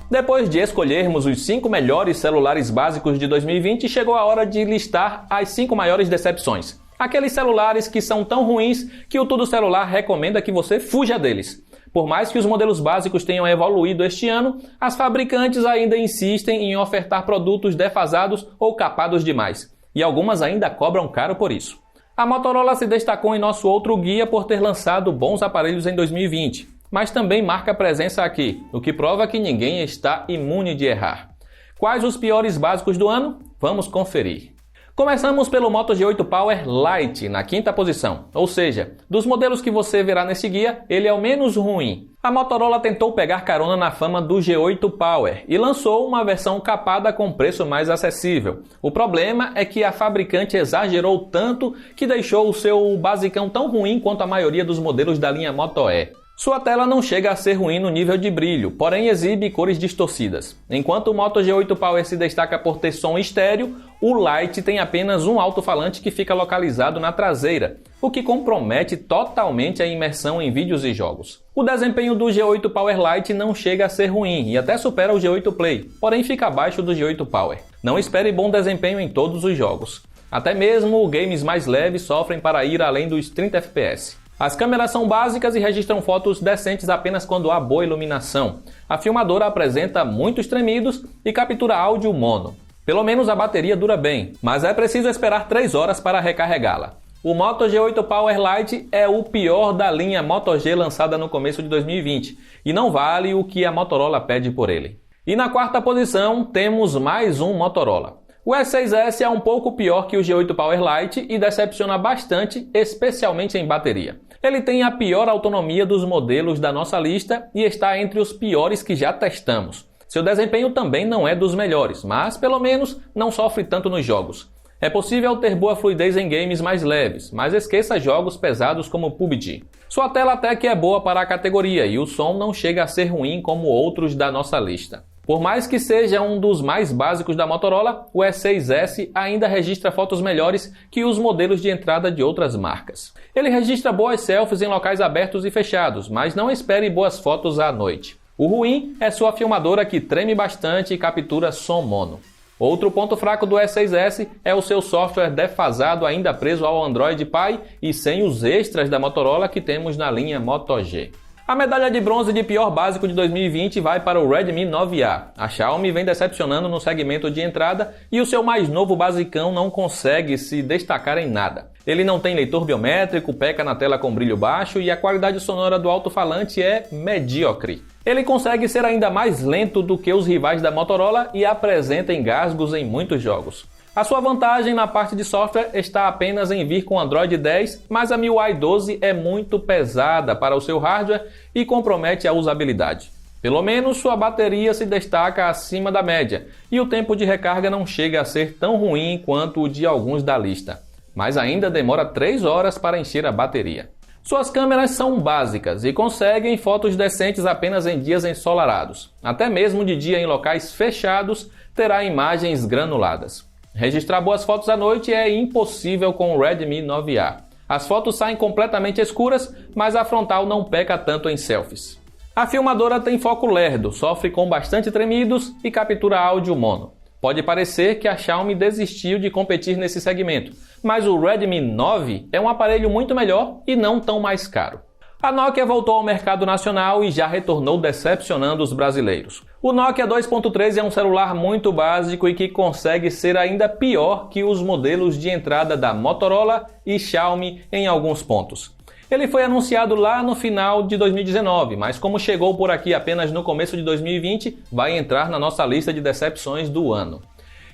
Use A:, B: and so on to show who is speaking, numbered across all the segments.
A: Depois de escolhermos os 5 melhores celulares básicos de 2020, chegou a hora de listar as 5 maiores decepções. Aqueles celulares que são tão ruins que o Tudo Celular recomenda que você fuja deles. Por mais que os modelos básicos tenham evoluído este ano, as fabricantes ainda insistem em ofertar produtos defasados ou capados demais. E algumas ainda cobram caro por isso. A Motorola se destacou em nosso outro guia por ter lançado bons aparelhos em 2020, mas também marca presença aqui, o que prova que ninguém está imune de errar. Quais os piores básicos do ano? Vamos conferir. Começamos pelo Moto G8 Power Lite, na 5ª posição, ou seja, dos modelos que você verá nesse guia, ele é o menos ruim. A Motorola tentou pegar carona na fama do G8 Power e lançou uma versão capada com preço mais acessível. O problema é que a fabricante exagerou tanto que deixou o seu basicão tão ruim quanto a maioria dos modelos da linha Moto E. Sua tela não chega a ser ruim no nível de brilho, porém exibe cores distorcidas. Enquanto o Moto G8 Power se destaca por ter som estéreo, o Lite tem apenas um alto-falante que fica localizado na traseira, o que compromete totalmente a imersão em vídeos e jogos. O desempenho do G8 Power Lite não chega a ser ruim e até supera o G8 Play, porém fica abaixo do G8 Power. Não espere bom desempenho em todos os jogos. Até mesmo games mais leves sofrem para ir além dos 30 FPS. As câmeras são básicas e registram fotos decentes apenas quando há boa iluminação. A filmadora apresenta muitos tremidos e captura áudio mono. Pelo menos a bateria dura bem, mas é preciso esperar 3 horas para recarregá-la. O Moto G8 Power Lite é o pior da linha Moto G lançada no começo de 2020 e não vale o que a Motorola pede por ele. E na 4ª posição temos mais um Motorola. O S6S é um pouco pior que o G8 Power Lite e decepciona bastante, especialmente em bateria. Ele tem a pior autonomia dos modelos da nossa lista e está entre os piores que já testamos. Seu desempenho também não é dos melhores, mas pelo menos não sofre tanto nos jogos. É possível ter boa fluidez em games mais leves, mas esqueça jogos pesados como PUBG. Sua tela até que é boa para a categoria e o som não chega a ser ruim como outros da nossa lista. Por mais que seja um dos mais básicos da Motorola, o S6S ainda registra fotos melhores que os modelos de entrada de outras marcas. Ele registra boas selfies em locais abertos e fechados, mas não espere boas fotos à noite. O ruim é sua filmadora que treme bastante e captura som mono. Outro ponto fraco do S6S é o seu software defasado ainda preso ao Android Pie e sem os extras da Motorola que temos na linha Moto G. A medalha de bronze de pior básico de 2020 vai para o Redmi 9A. A Xiaomi vem decepcionando no segmento de entrada e o seu mais novo basicão não consegue se destacar em nada. Ele não tem leitor biométrico, peca na tela com brilho baixo e a qualidade sonora do alto-falante é medíocre. Ele consegue ser ainda mais lento do que os rivais da Motorola e apresenta engasgos em muitos jogos. A sua vantagem na parte de software está apenas em vir com Android 10, mas a MIUI 12 é muito pesada para o seu hardware e compromete a usabilidade. Pelo menos sua bateria se destaca acima da média e o tempo de recarga não chega a ser tão ruim quanto o de alguns da lista, mas ainda demora 3 horas para encher a bateria. Suas câmeras são básicas e conseguem fotos decentes apenas em dias ensolarados. Até mesmo de dia em locais fechados terá imagens granuladas. Registrar boas fotos à noite é impossível com o Redmi 9A. As fotos saem completamente escuras, mas a frontal não peca tanto em selfies. A filmadora tem foco lerdo, sofre com bastante tremidos e captura áudio mono. Pode parecer que a Xiaomi desistiu de competir nesse segmento, mas o Redmi 9 é um aparelho muito melhor e não tão mais caro. A Nokia voltou ao mercado nacional e já retornou decepcionando os brasileiros. O Nokia 2.13 é um celular muito básico e que consegue ser ainda pior que os modelos de entrada da Motorola e Xiaomi em alguns pontos. Ele foi anunciado lá no final de 2019, mas como chegou por aqui apenas no começo de 2020, vai entrar na nossa lista de decepções do ano.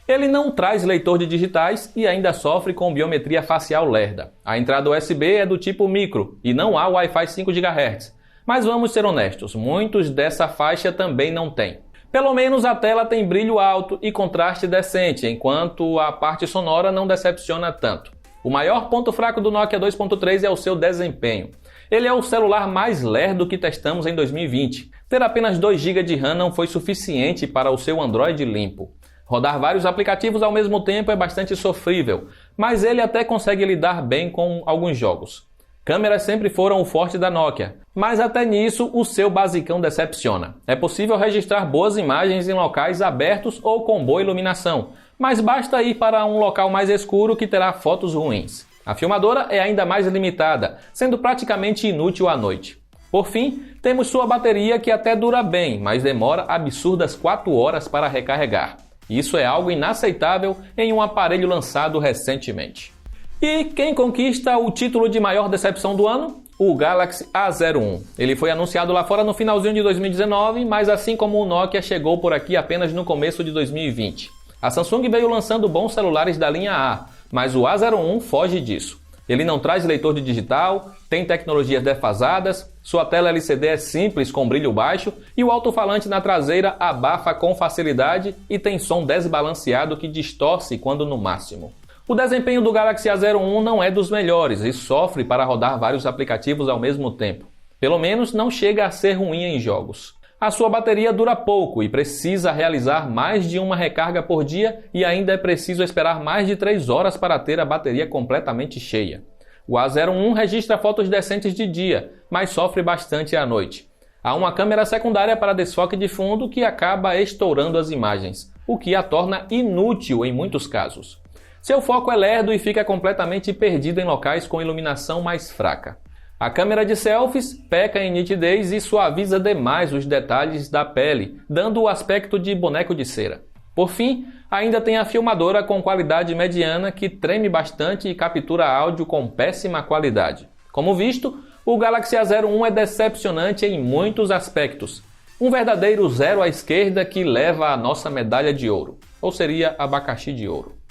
A: Ele não traz leitor de digitais e ainda sofre com biometria facial lerda. A entrada USB é do tipo micro e não há Wi-Fi 5 GHz. Mas vamos ser honestos, muitos dessa faixa também não tem. Pelo menos a tela tem brilho alto e contraste decente, enquanto a parte sonora não decepciona tanto. O maior ponto fraco do Nokia 2.3 é o seu desempenho. Ele é o celular mais lerdo que testamos em 2020. Ter apenas 2 GB de RAM não foi suficiente para o seu Android limpo. Rodar vários aplicativos ao mesmo tempo é bastante sofrível, mas ele até consegue lidar bem com alguns jogos. Câmeras sempre foram o forte da Nokia, mas até nisso o seu basicão decepciona. É possível registrar boas imagens em locais abertos ou com boa iluminação, mas basta ir para um local mais escuro que terá fotos ruins. A filmadora é ainda mais limitada, sendo praticamente inútil à noite. Por fim, temos sua bateria que até dura bem, mas demora absurdas 4 horas para recarregar. Isso é algo inaceitável em um aparelho lançado recentemente. E quem conquista o título de maior decepção do ano? O Galaxy A01. Ele foi anunciado lá fora no finalzinho de 2019, mas assim como o Nokia chegou por aqui apenas no começo de 2020. A Samsung veio lançando bons celulares da linha A, mas o A01 foge disso. Ele não traz leitor de digital, tem tecnologias defasadas, sua tela LCD é simples com brilho baixo e o alto-falante na traseira abafa com facilidade e tem som desbalanceado que distorce quando no máximo. O desempenho do Galaxy A01 não é dos melhores e sofre para rodar vários aplicativos ao mesmo tempo. Pelo menos não chega a ser ruim em jogos. A sua bateria dura pouco e precisa realizar mais de uma recarga por dia e ainda é preciso esperar mais de 3 horas para ter a bateria completamente cheia. O A01 registra fotos decentes de dia, mas sofre bastante à noite. Há uma câmera secundária para desfoque de fundo que acaba estourando as imagens, o que a torna inútil em muitos casos. Seu foco é lerdo e fica completamente perdido em locais com iluminação mais fraca. A câmera de selfies peca em nitidez e suaviza demais os detalhes da pele, dando o aspecto de boneco de cera. Por fim, ainda tem a filmadora com qualidade mediana que treme bastante e captura áudio com péssima qualidade. Como visto, o Galaxy A01 é decepcionante em muitos aspectos. Um verdadeiro zero à esquerda que leva a nossa medalha de ouro, ou seria abacaxi de ouro.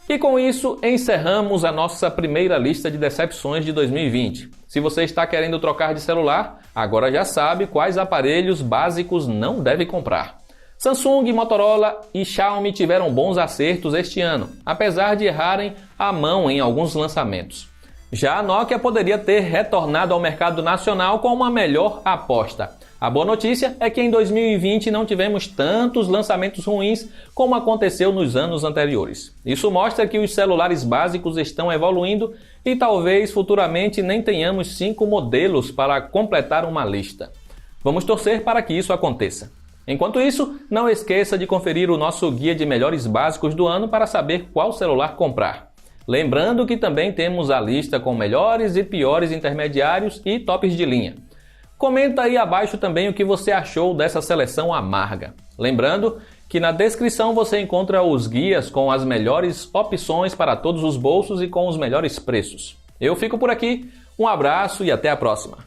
A: E com isso, encerramos a nossa primeira lista de decepções de 2020. Se você está querendo trocar de celular, agora já sabe quais aparelhos básicos não deve comprar. Samsung, Motorola e Xiaomi tiveram bons acertos este ano, apesar de errarem a mão em alguns lançamentos. Já a Nokia poderia ter retornado ao mercado nacional com uma melhor aposta. A boa notícia é que em 2020 não tivemos tantos lançamentos ruins como aconteceu nos anos anteriores. Isso mostra que os celulares básicos estão evoluindo e talvez futuramente nem tenhamos 5 modelos para completar uma lista. Vamos torcer para que isso aconteça. Enquanto isso, não esqueça de conferir o nosso guia de melhores básicos do ano para saber qual celular comprar. Lembrando que também temos a lista com melhores e piores intermediários e tops de linha. Comenta aí abaixo também o que você achou dessa seleção amarga. Lembrando que na descrição você encontra os guias com as melhores opções para todos os bolsos e com os melhores preços. Eu fico por aqui, um abraço e até a próxima!